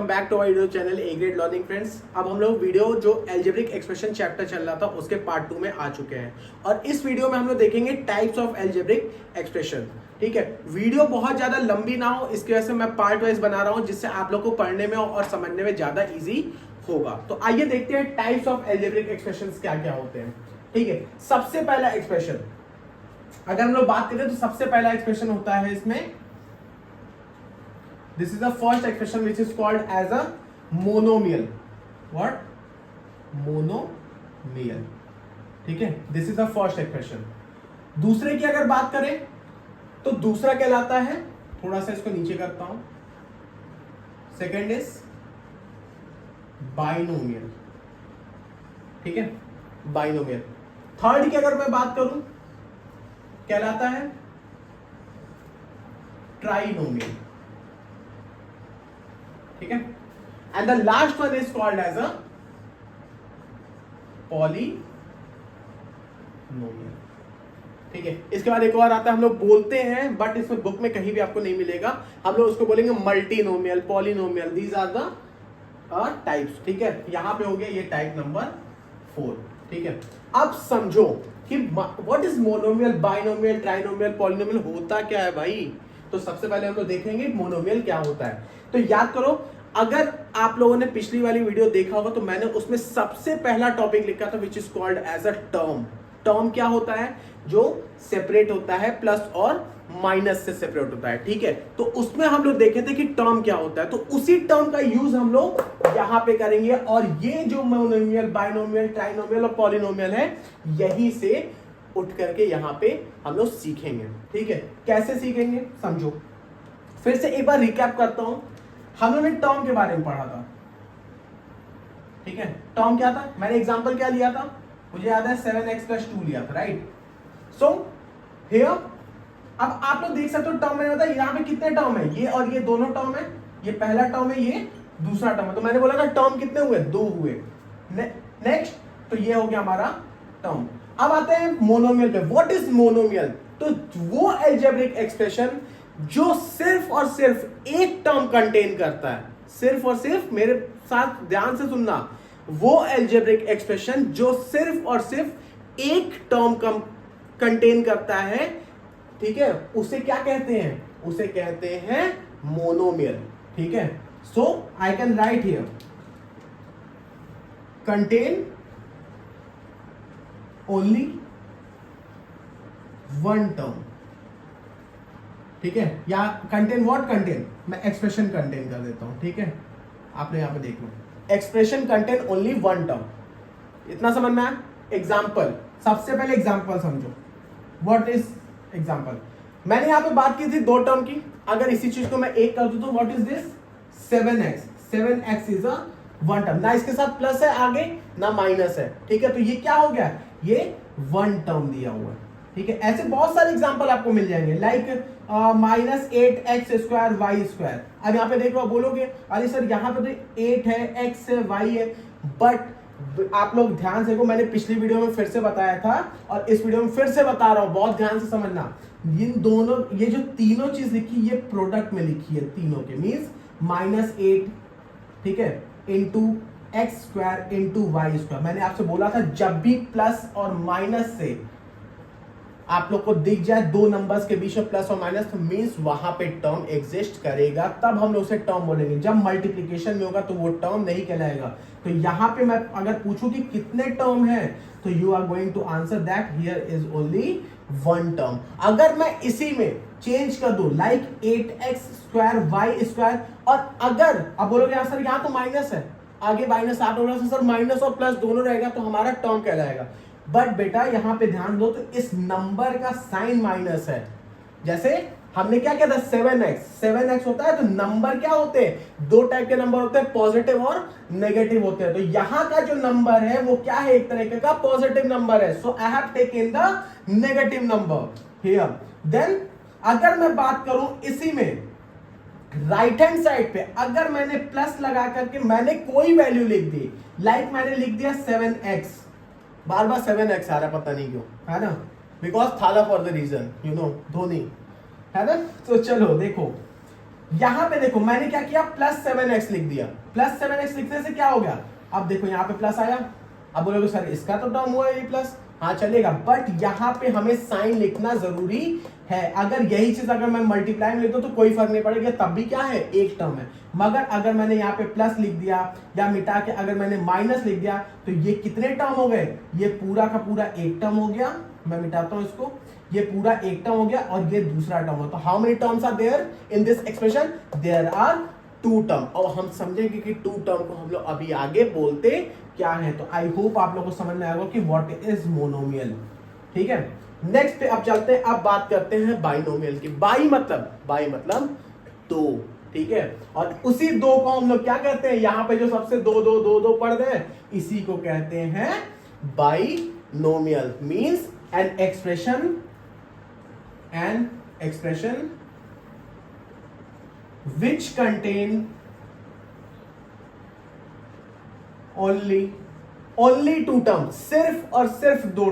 Welcome back to our YouTube channel A grade learning friends. अब हम लोग video जो एल्जेब्रिक एक्सप्रेशन चैप्टर चल रहा था उसके पार्ट 2 में आ चुके हैं और इस वीडियो में हम लोग देखेंगे टाइप्स ऑफ एल्जेब्रिक एक्सप्रेशन। ठीक है, वीडियो बहुत ज्यादा लंबी ना हो इसकी वजह से मैं पार्ट वाइज बना रहा हूं जिससे आप लोग को पढ़ने में और समझने में ज्यादा इजी होगा। तो आइए देखते हैं टाइप्स ऑफ एल्जेब्रिक एक्सप्रेशन क्या क्या होते हैं। ठीक है, सबसे पहला एक्सप्रेशन अगर हम लोग बात करें तो सबसे पहला एक्सप्रेशन होता है इसमें, this is the first expression which is called as a monomial. What? Monomial. ठीक है, this is the first expression. दूसरे की अगर बात करें तो दूसरा कहलाता है, थोड़ा सा इसको नीचे करता हूं, सेकेंड इज बाइनोमियल। ठीक है, बाइनोमियल। थर्ड की अगर मैं बात करूं कहलाता है ट्राइनोमियल। ठीक है, and the last one is called as a polynomial. ठीक है, इसके बाद एक और आता है, हम लोग बोलते हैं बट इसमें बुक में कहीं भी आपको नहीं मिलेगा, हम लोग उसको बोलेंगे multinomial, polynomial. These are the types. ठीक है, यहां पे हो गया ये टाइप नंबर 4। ठीक है, अब समझो कि what is monomial, binomial, trinomial, polynomial होता क्या है भाई। तो सबसे पहले हम लोग देखेंगे मोनोमियल क्या होता है। तो याद करो, अगर आप लोगों ने पिछली वाली वीडियो देखा होगा तो मैंने उसमें सबसे पहला टॉपिक लिखा था which is called as a term. Term क्या होता है? जो सेपरेट होता है, प्लस और माइनस से सेपरेट होता है। ठीक है, तो उसमें हम लोग देखे थे कि टर्म क्या होता है, तो उसी टर्म का यूज हम लोग यहां पे करेंगे और ये जो मोनोमियल, बाइनोमियल, ट्राइनोमियल और पॉलिनोमियल है यहीं से उठ करके यहां पे हम लोग सीखेंगे। ठीक है, कैसे सीखेंगे समझो। फिर से एक बार रिकैप करता हूं, हम लोगों ने टर्म के बारे में पढ़ा था। ठीक है, टर्म क्या था, मैंने एग्जांपल क्या लिया था, मुझे याद है 7x+2 लिया था, राइट। सो हियर अब आप लोग देख सकते हो टर्म मैंने बताया यहां पे कितने टर्म है, ये और ये दोनों टर्म है, ये पहला टर्म है, ये दूसरा टर्म है। तो मैंने बोला था टर्म कितने हुए, 2 हुए। नेक्स्ट, तो ये हो गया हमारा टर्म। अब आते हैं मोनोमियल पे। What is monomial? तो वो अलजेब्रिक एक्सप्रेशन जो सिर्फ और सिर्फ एक टर्म कंटेन करता है, सिर्फ और सिर्फ, मेरे साथ ध्यान से सुनना, वो अलजेब्रिक एक्सप्रेशन जो सिर्फ और सिर्फ एक टर्म कंटेन करता है, ठीक है, उसे क्या कहते हैं? उसे कहते हैं मोनोमियल। ठीक है, so I can write here contain only one term. ठीक है, या कंटेन व्हाट, कंटेन, मैं एक्सप्रेशन कंटेन कर देता हूं। ठीक है, आपने यहां पे देख लो, expression contain only one term. इतना समझ में आया? एग्जाम्पल, सबसे पहले एग्जाम्पल समझो। What is example? मैंने यहां पे बात की थी 2 टर्म की, अगर इसी चीज को मैं एक कर दूं तो what is this, 7x। 7x is a one term, ना इसके साथ प्लस है आगे ना माइनस है। ठीक है, तो ये क्या हो गया, ये वन टर्म दिया हुआ है। ठीक है, ऐसे बहुत सारे एग्जांपल आपको मिल जाएंगे, लाइक -8x² y²। अब यहाँ पे देख लो, बोलोगे अरे सर यहाँ पे तो 8 है, x है, y है, बट आप लोग ध्यान से देखो, मैंने पिछली वीडियो में फिर से बताया था और इस वीडियो में फिर से बता रहा हूं, बहुत ध्यान से समझना। इन दोनों, ये जो तीनों चीज लिखी, ये प्रोडक्ट में लिखी है तीनों के, मीन्स -8, ठीक है, इंटू x² इंटू y²। मैंने आपसे बोला था जब भी प्लस और माइनस से आप लोग को दिख जाए 2 नंबर्स के बीच में प्लस और माइनस, तो मींस वहां पे टर्म एग्जिस्ट करेगा, तब हम लोग उसे टर्म बोलेंगे। जब मल्टीप्लिकेशन में होगा तो वो टर्म नहीं कहलाएगा। तो यहां पे मैं अगर पूछूं कि कितने टर्म है, तो you are going to answer that here is only one term. अगर मैं इसी में चेंज कर दूं, लाइक 8x² y², और अगर अब बोलोगे सर यहां तो माइनस है, आगे माइनस 8 होगा, सर माइनस और प्लस दोनों रहेगा तो हमारा टर्म कहलाएगा। बट बेटा यहां पे ध्यान दो, तो इस नंबर का साइन माइनस है। जैसे हमने क्या किया था, 7x होता है, तो नंबर क्या होते हैं, 2 टाइप के नंबर होते हैं, पॉजिटिव और नेगेटिव होते हैं। तो यहां का जो नंबर है वो क्या है, एक तरीके का पॉजिटिव नंबर है। So I have taken the negative number here. Then अगर मैं बात करूं इसी में राइट हैंड साइड पे, अगर मैंने प्लस लगा करके मैंने कोई वैल्यू लिख दी, लाइक मैंने लिख दिया 7x, बार बार 7x आ रहा है पता नहीं क्यों, है ना, because Thala for the reason, you know, Dhoni, है ना। तो चलो देखो, यहां पे देखो मैंने क्या किया, +7x लिख दिया। +7x लिखने से क्या हो गया, अब देखो यहां पे प्लस आया। अब बोलोगे सर इसका तो टर्म हुआ ये प्लस, हाँ चलेगा, बट यहां पे हमें साइन लिखना जरूरी है। अगर यही चीज अगर मैं मल्टीप्लाई में लिख दूं तो कोई फर्क नहीं पड़ेगा, तब भी क्या है, एक टर्म है। मगर अगर मैंने यहाँ पे प्लस लिख दिया या मिटा के अगर मैंने माइनस लिख दिया तो ये कितने टर्म हो गए, ये पूरा का पूरा एक टर्म हो गया। मैं मिटाता हूं इसको, ये पूरा एक टर्म हो गया और ये दूसरा टर्म हो। तो how many terms are there in this expression, there are 2 term. और हम समझेंगे कि 2 टर्म को हम लोग अभी आगे बोलते क्या है। तो आई होप आप लोगों को समझ में आएगा कि व्हाट इज मोनोमियल। ठीक है, नेक्स्ट पे अब चलते हैं, अब बात करते हैं बाइनोमियल की। बाई मतलब 2, ठीक है। और उसी 2 को हम लोग क्या कहते हैं, यहां पे जो सबसे 2 2 2 2 पढ़ रहे हैं इसी को कहते हैं binomial. Means an expression which contain only 2 terms, सिर्फ और सिर्फ 2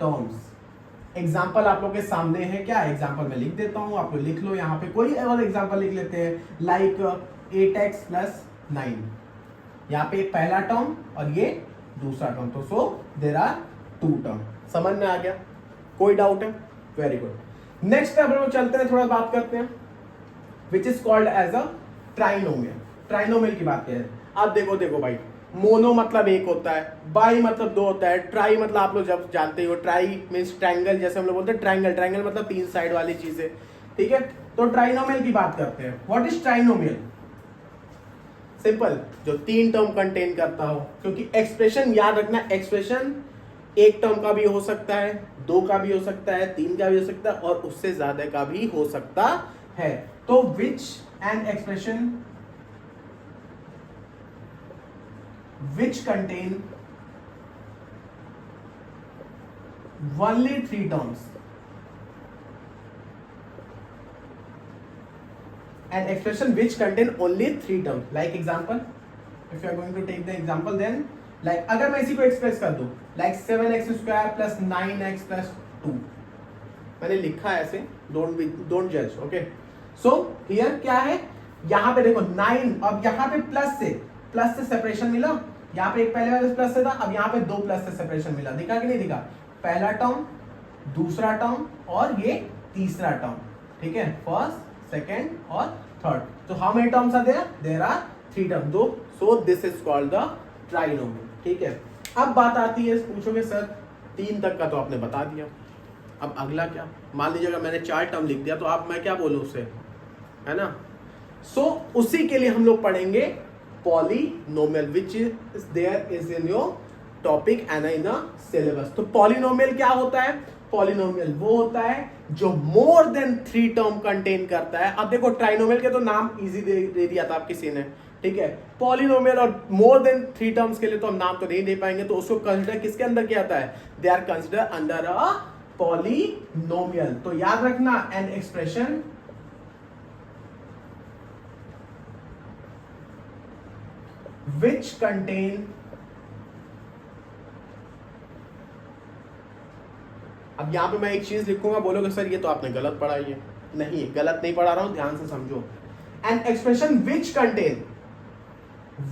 टर्म्स। एग्जाम्पल आप लोग के सामने है, क्या एग्जाम्पल मैं लिख देता हूं, आप लोग लिख लो। यहां पे कोई और एग्जाम्पल लिख लेते हैं, लाइक 8x + 9। यहां पे एक पहला टर्म और ये दूसरा टर्म, तो सो देयर आर 2 टर्म। समझ में आ गया, कोई डाउट है? Very good. नेक्स्ट हम लोग चलते हैं, थोड़ा बात करते हैं which is called as a trinomial. Trinomial की बात करें, अब देखो भाई, मोनो मतलब एक होता है, बाई मतलब 2 होता है, ट्राई मतलब आप लोग जब जानते हो, ट्राई मींस ट्रायंगल, जैसे हम लोग बोलते हैं ट्रायंगल मतलब 3 साइड वाली चीज है। ठीक है, तो ट्राइनोमियल की बात करते हैं। What is trinomial? सिंपल, जो 3 टर्म कंटेन करता हो। क्योंकि एक्सप्रेशन याद रखना, एक्सप्रेशन एक टर्म का भी हो सकता है, 2 का भी हो सकता है, 3 का भी हो सकता है और उससे ज्यादा का भी हो सकता है। तो विच an expression which contain only 3 terms, an expression which contain only 3 terms, like example, if you are going to take the example, then like अगर मैं इसी को एक्सप्रेस कर दूं, like 7x² + 9x + 2, मैंने लिखा है ऐसे, don't judge, okay? So here क्या है, यहां पे देखो 9, अब यहां पे प्लस से सेपरेशन मिला, यहाँ पे एक पहले वाले प्लस से था, अब यहाँ पे 2 प्लस से सेपरेशन मिला। दिखा कि नहीं दिखा? पहला टर्म, दूसरा टर्म और ये तीसरा टर्म। ठीक है, फर्स्ट, सेकेंड और थर्ड। तो how many terms are there? There are 3 term. दो, so this is called the trinomial. ठीक है, अब बात आती है, पूछोगे सर 3 तक का तो आपने बता दिया, अब अगला क्या? मान लीजिए अगर मैंने 4 टर्म लिख दिया तो आप मैं क्या बोलूं उसे, है ना? सो उसी के लिए हम लोग पढ़ेंगे polynomial, which is there is in your topic and in syllabus. तो पॉलिनोमियल क्या होता है? पॉलिनोमियल वो होता है जो मोर देन 3 टर्म कंटेन करता है। अब देखो ट्राइनोमियल के तो नाम इजी दे दिया था आप किसी ने, ठीक है। पॉलिनोमियल और मोर देन 3 टर्म्स के लिए तो हम नाम तो नहीं दे पाएंगे, तो उसको कंसिडर किसके अंदर किया जाता है? They are consider under a polynomial. तो याद रखना, एन एक्सप्रेशन which contain, अब यहां पे मैं एक चीज लिखूंगा, बोलोगे सर ये तो आपने गलत पढ़ा है। नहीं, गलत नहीं पढ़ा रहा हूं, ध्यान से समझो। An expression which contain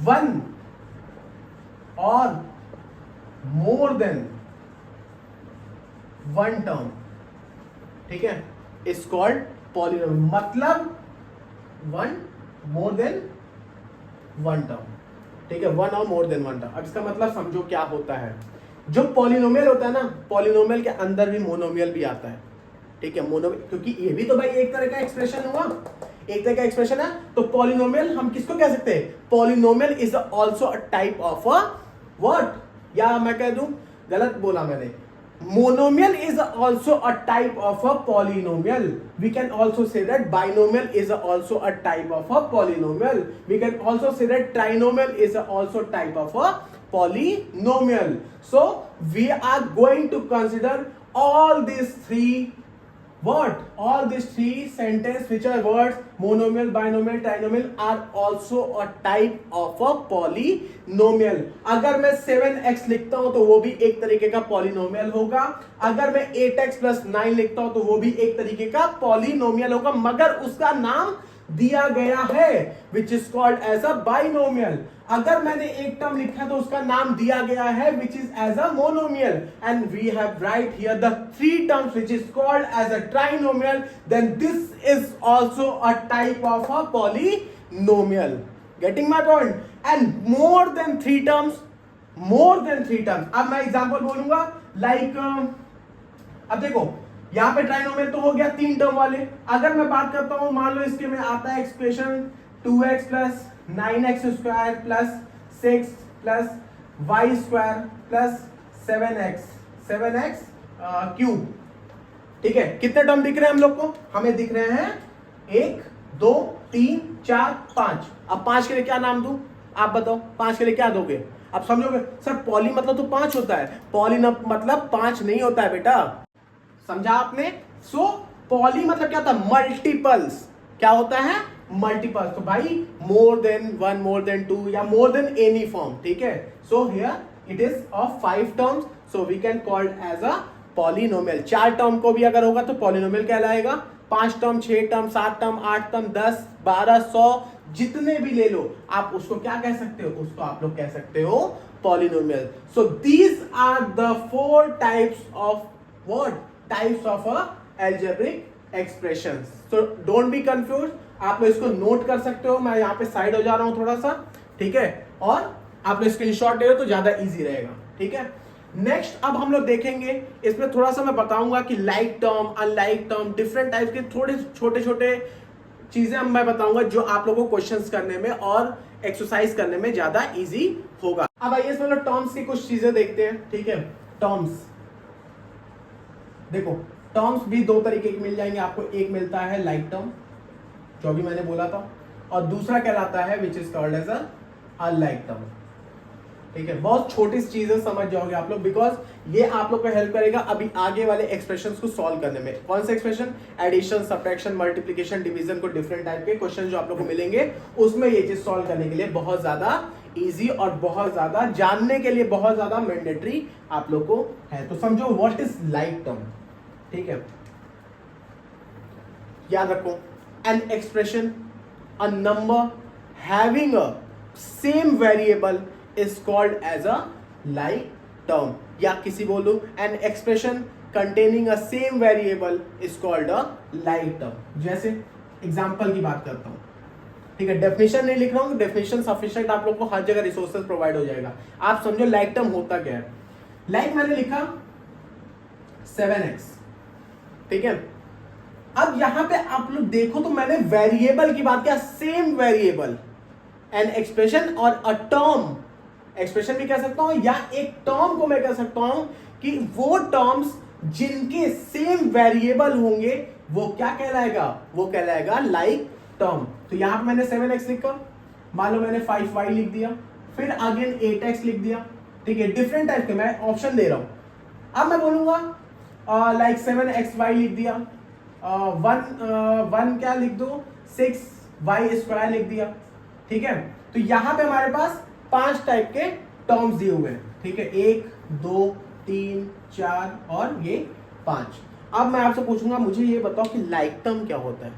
1 or more than 1 term, ठीक है, इज कॉल्ड पॉलिनोमियल। मतलब 1 more than 1 term, ठीक है, 1 और मोर देन 1 टर्म। अब इसका मतलब समझो क्या होता है। जो पॉलिनोमियल होता है ना, पॉलिनोमियल के अंदर भी मोनोमियल भी आता है, ठीक है। मोनोमियल, क्योंकि ये भी तो भाई एक तरह का एक्सप्रेशन हुआ, एक तरह का एक्सप्रेशन है। तो पॉलिनोमियल हम किसको कह सकते हैं? Polynomial is also a type of a what, या मैं कह दूं, गलत बोला मैंने, monomial is also a type of a polynomial. We can also say that binomial is also a type of a polynomial. We can also say that trinomial is also type of a polynomial. So we are going to consider all these 3 What? All these three sentences which are words monomial, binomial, trinomial are also a type of a polynomial. अगर मैं 7x लिखता हूं तो वो भी एक तरीके का पॉलिनोमियल होगा. अगर मैं 8x प्लस 9 लिखता हूं तो वो भी एक तरीके का पॉलिनोमियल होगा, मगर उसका नाम दिया गया है which is called as a binomial. अगर मैंने एक टर्म लिखा तो उसका नाम दिया गया है which is as a monomial. And we have write here the three terms which is called as a trinomial. Then this is also a type of a polynomial. Getting my point? And more than three terms, more than three terms. अब मैं example बोलूंगा like अब देखो यहां पे trinomial तो हो गया तीन टर्म वाले. अगर मैं बात करता हूं, मान लो इसके में आता है expression 2x plus 9x square plus 6 plus y square plus 7x cube. ठीक है, कितने टर्म दिख रहे हैं हम लोग को? हमें दिख रहे हैं 1 2 3 4 5. अब 5 के लिए क्या नाम दूं? आप बताओ 5 के लिए क्या दोगे? आप समझोगे सर पॉली मतलब तो 5 होता है. पॉली मतलब 5 नहीं होता है बेटा. समझा आपने? सो पॉली मतलब क्या होता है? मल्टीपल्स. क्या होता है? मल्टीपल्स. तो भाई मोर देन 1, मोर देन 2 या मोर देन एनी फॉर्म. ठीक है. So here it is of 5 terms, so we can called as a polynomial. 4 term को भी अगर होगा तो पॉलिनोमियल कहलाएगा. 5 टर्म, 6 टर्म, 7 टर्म, 8 टर्म, 10 12 100 जितने भी ले लो, आप उसको क्या कह सकते हो? उसको आप लोग कह सकते हो polynomial. So these are the 4 types of what? Types of a algebraic expressions. So don't be confused. आप लोग इसको नोट कर सकते हो. मैं यहाँ पे साइड हो जा रहा हूं थोड़ा सा. ठीक है, और आप लोग स्क्रीनशॉट ले लो तो ज्यादा इजी रहेगा. ठीक है. नेक्स्ट अब हम लोग देखेंगे, इसमें थोड़ा सा मैं बताऊंगा कि like term, unlike term, different type के थोड़े छोटे छोटे चीजें मैं बताऊंगा जो आप लोगों को क्वेश्चंस करने में और एक्सरसाइज करने में ज्यादा इजी होगा. अब आइए इसमें टर्म्स की कुछ चीजें देखते हैं. ठीक है, टर्म्स देखो. टर्म्स भी दो तरीके के मिल जाएंगे आपको. एक मिलता है लाइक टर्म, जो अभी मैंने बोला था, और दूसरा कहलाता है which is called as unlike term. ठीक है, बहुत छोटी चीजें समझ जाओगे आप लोग, बिकॉज ये आप लोग को हेल्प करेगा अभी आगे वाले एक्सप्रेशंस को सॉल्व करने में. कौन से expression? Addition, subtraction, multiplication, division को डिफरेंट टाइप के क्वेश्चन जो आप लोग को मिलेंगे, उसमें ये चीज सॉल्व करने के लिए बहुत ज्यादा इजी और बहुत ज्यादा जानने के लिए बहुत ज्यादा मैंडेटरी आप लोग को है. तो समझो व्हाट इज लाइक टर्म. ठीक है, याद रखो, an expression, a number having a same variable is called as a like term. या किसी बोलो an expression containing a same variable is called a like term. जैसे एग्जांपल की बात करता हूं. ठीक है, डेफिनेशन नहीं लिख रहा हूं, डेफिनेशन सफिशिएंट आप लोग को हर जगह रिसोर्सेज प्रोवाइड हो जाएगा. आप समझो लाइक टर्म होता क्या है. लाइक मैंने लिखा 7x. ठीक है, अब यहां पे आप लोग देखो तो मैंने वेरिएबल की बात किया, सेम वेरिएबल. एन एक्सप्रेशन और अ टर्म, एक्सप्रेशन भी कह सकता हूं या एक टर्म को मैं कह सकता हूं कि वो टर्म्स जिनके सेम वेरिएबल होंगे वो क्या कहलाएगा? वो कहलाएगा लाइक टर्म. तो यहां पे मैंने 7x लिखा, मान लो मैंने 5y लिख दिया, फिर अगेन 8x लिख दिया. ठीक है, डिफरेंट टाइप के मैं ऑप्शन दे रहा हूं. अब मैं बोलूंगा लाइक 7xy लिख दिया, 1 क्या लिख दो, 6y स्क्वायर लिख दिया. ठीक है, तो यहां पे हमारे पास 5 टाइप के टर्म्स दिए हुए हैं. ठीक है, 1 2 3 4 और ये 5. अब मैं आपसे पूछूंगा, मुझे ये बताओ कि लाइक टर्म क्या होता है.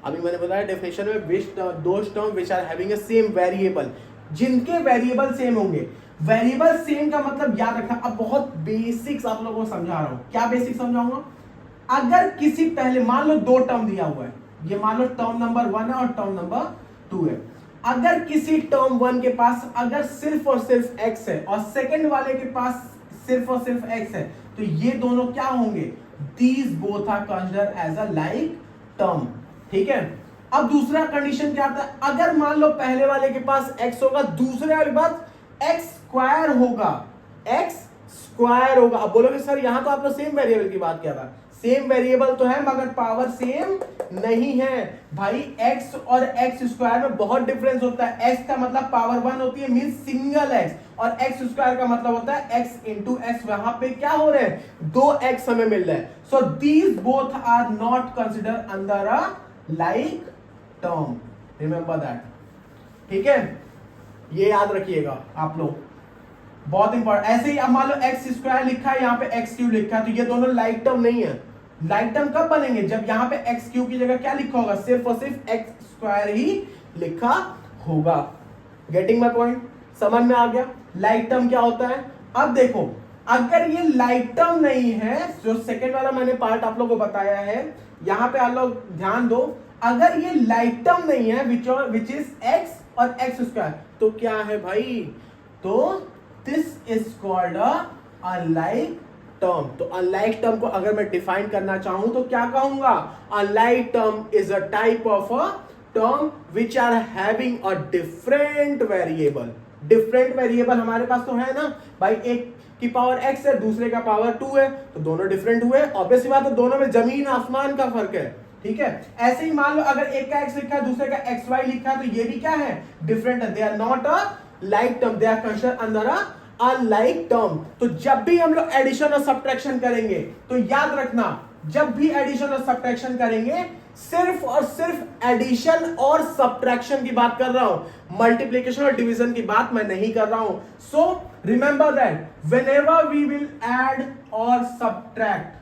अभी मैंने बताया डेफिनेशन में those term which are having a same variable, जिनके वेरिएबल सेम होंगे. वेरिएबल सेम का मतलब याद रखना. अब बहुत बेसिक्स आप लोगों को समझा रहा हूं. क्या बेसिक समझाऊंगा? अगर किसी पहले मान लो 2 टर्म दिया हुआ है, ये मान लो टर्म नंबर 1 है और टर्म नंबर 2 है. अगर किसी टर्म 1 के पास अगर सिर्फ और सिर्फ x है और सेकंड वाले के पास सिर्फ और सिर्फ x है, तो ये दोनों क्या होंगे? These both are considered as a like term. ठीक है, अब दूसरा कंडीशन क्या आता है? अगर मान लो पहले वाले के पास x होगा, दूसरे वाले के पास x स्क्वायर होगा, x स्क्वायर होगा. अब बोलोगे सर यहां तो आपने सेम वेरिएबल की बात किया था. सेम वेरिएबल तो है मगर पावर सेम नहीं है भाई. x और x स्क्वायर में बहुत डिफरेंस होता है. x का मतलब पावर 1 होती है, मींस सिंगल x, और एक्स स्क्वायर का मतलब होता है एक्स इंटू एक्स। वहां पे क्या हो रहे हैं, 2x हमें मिल रहा है। So these both are not consider under a like term, remember that, ठीक है, ये याद रखिएगा आप लोग, बहुत इंपॉर्टेंट। ऐसे ही अब मान लो एक्स स्क्वायर लिखा है, यहाँ पे एक्स क्यूब लिखा है, तो ये दोनों लाइक टर्म नहीं है। लाइक टर्म कब बनेंगे, जब यहाँ पे एक्स क्यूब की जगह क्या लिखा होगा, सिर्फ और सिर्फ एक्स स्क्वायर ही लिखा होगा। गेटिंग माय पॉइंट, समझ में आ गया। लाइक टर्म क्या होता है, अब देखो अगर ये लाइक टर्म नहीं है, जो सेकेंड वाला मैंने पार्ट आप लोगों को बताया है, यहां पे आप लोग ध्यान दो, अगर ये लाइक टर्म नहीं है विच इज एक्स और एक्स स्क्वायर, तो क्या है भाई, तो this is called unlike term. तो अनलाइक टर्म को अगर मैं डिफाइन करना चाहूं तो क्या कहूंगा, unlike term is a type of a term which are having a different variable. Different variable हमारे पास तो है ना भाई, एक की पावर x है, दूसरे का पावर 2 है, तो दोनों डिफरेंट हुए। ऑब्वियसली बात है, दोनों में जमीन आसमान का फर्क है, ठीक है। ऐसे ही मान लो अगर एक का x लिखा है, दूसरे का xy लिखा है, तो ये भी क्या है, डिफरेंट है। They are not a like term, they are considered under a unlike term. तो जब भी हम लोग एडिशन और सब्ट्रैक्शन करेंगे, तो याद रखना, जब भी एडिशन और सब्ट्रैक्शन करेंगे, सिर्फ और सिर्फ एडिशन और सब्ट्रैक्शन की बात कर रहा हूं, मल्टीप्लिकेशन और डिवीजन की बात मैं नहीं कर रहा हूं। So remember that whenever we will add और सब्ट्रैक्ट,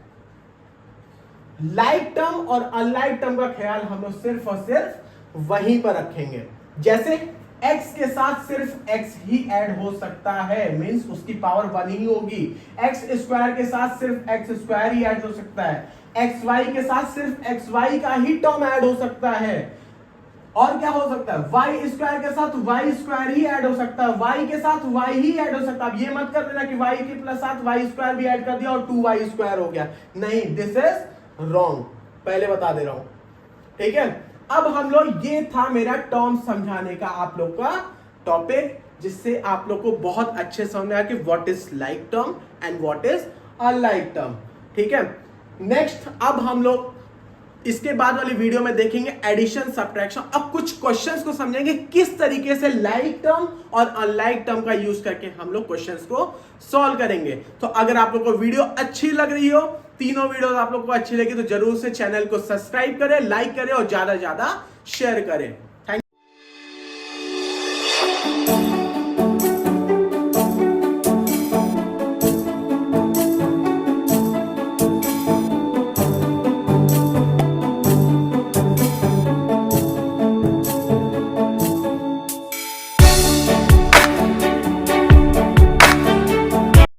लाइक टर्म और अनलाइक टर्म का ख्याल हम लोग सिर्फ और सिर्फ वहीं पर रखेंगे। जैसे x के साथ सिर्फ x ही ऐड हो सकता है, मींस उसकी पावर 1 ही होगी। x स्क्वायर के साथ सिर्फ x स्क्वायर ही ऐड हो सकता है, xy के साथ सिर्फ xy का ही टर्म ऐड हो सकता है। और क्या हो सकता है, y स्क्वायर के साथ y स्क्वायर ही ऐड हो सकता है, y के साथ y ही ऐड हो सकता है। अब ये मत कर देना कि y के प्लस साथ y स्क्वायर भी ऐड कर दिया और 2y स्क्वायर हो गया, नहीं, दिस इज रॉन्ग, पहले बता दे रहा हूं, ठीक है। अब हम लोग, ये था मेरा टर्म समझाने का आप लोग का टॉपिक, जिससे आप लोग को बहुत अच्छे समझ में आया कि what is like term and what is unlike term, ठीक है। नेक्स्ट अब हम लोग इसके बाद वाली वीडियो में देखेंगे एडिशन सब्ट्रैक्शन। अब कुछ क्वेश्चंस को समझेंगे किस तरीके से लाइक टर्म और अनलाइक टर्म का यूज करके हम लोग क्वेश्चंस को सॉल्व करेंगे। तो अगर आप लोग को वीडियो अच्छी लग रही हो, तीनों वीडियो आप लोग को अच्छी लगी, तो जरूर से चैनल को सब्सक्राइब करें, लाइक करें और ज्यादा से ज्यादा शेयर करें।